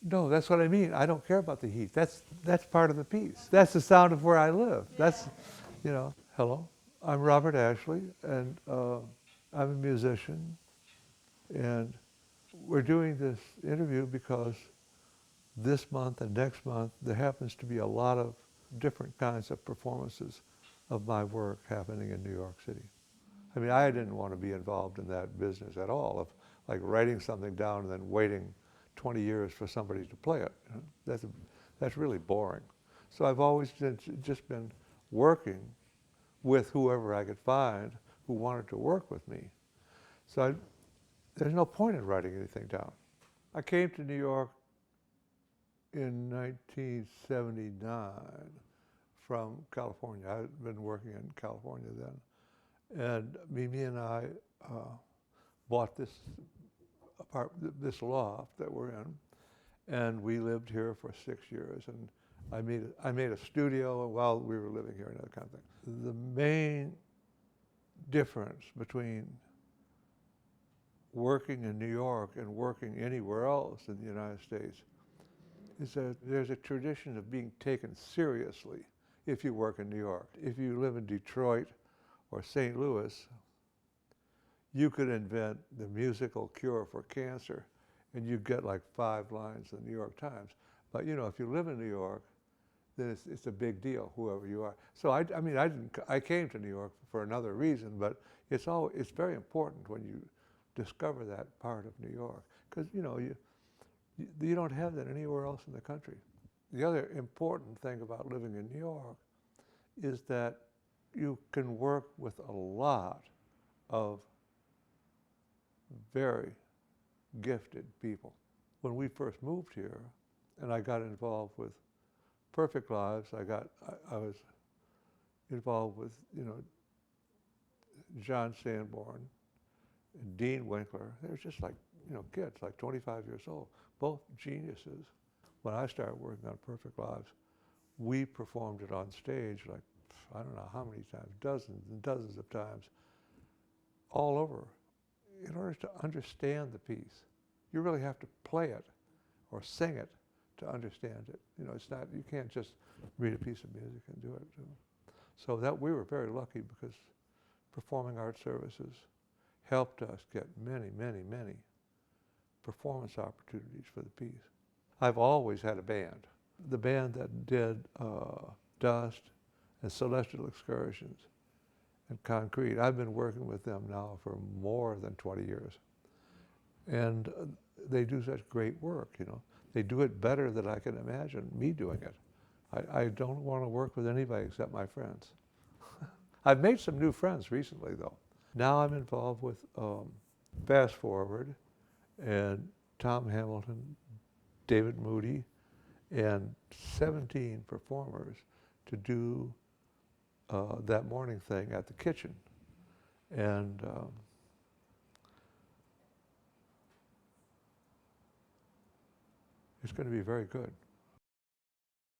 No, that's what I mean. I don't care about the heat. That's part of the piece. That's the sound of where I live. That's, you know, hello. I'm Robert Ashley, and I'm a musician, and we're doing this interview because this month and next month there happens to be a lot of different kinds of performances of my work happening in New York City. I mean, I didn't want to be involved in that business at all, of like writing something down and then waiting 20 years for somebody to play it. You know? That's really boring. So I've always just been working with whoever I could find who wanted to work with me. So there's no point in writing anything down. I came to New York in 1979 from California. I'd been working in California then. And Mimi and I bought this this loft that we're in, and we lived here for 6 years. And I made a studio while we were living here and that kind of thing. The main difference between working in New York and working anywhere else in the United States is that there's a tradition of being taken seriously if you work in New York. If you live in Detroit or St. Louis, you could invent the musical cure for cancer and you get like 5 lines in the New York Times. But you know, if you live in New York, then it's a big deal, whoever you are. So I came to New York for another reason, but it's very important when you discover that part of New York, because you know, you don't have that anywhere else in the country. The other important thing about living in New York is that you can work with a lot of very gifted people. When we first moved here and I got involved with Perfect Lives, I was involved with, you know, John Sanborn and Dean Winkler. They were just like, you know, kids, like 25 years old, both geniuses. When I started working on Perfect Lives, we performed it on stage like, I don't know how many times, dozens and dozens of times, all over. In order to understand the piece, you really have to play it or sing it to understand it. You know, it's not, you can't just read a piece of music and do it. So that we were very lucky, because Performing Arts Services helped us get many, many, many performance opportunities for the piece. I've always had a band. The band that did Dust and Celestial Excursions and Concrete, I've been working with them now for more than 20 years. And they do such great work, you know. They do it better than I can imagine me doing it. I don't want to work with anybody except my friends. I've made some new friends recently, though. Now I'm involved with Fast Forward and Tom Hamilton, David Moody, and 17 performers to do that morning thing at the kitchen. And it's going to be very good.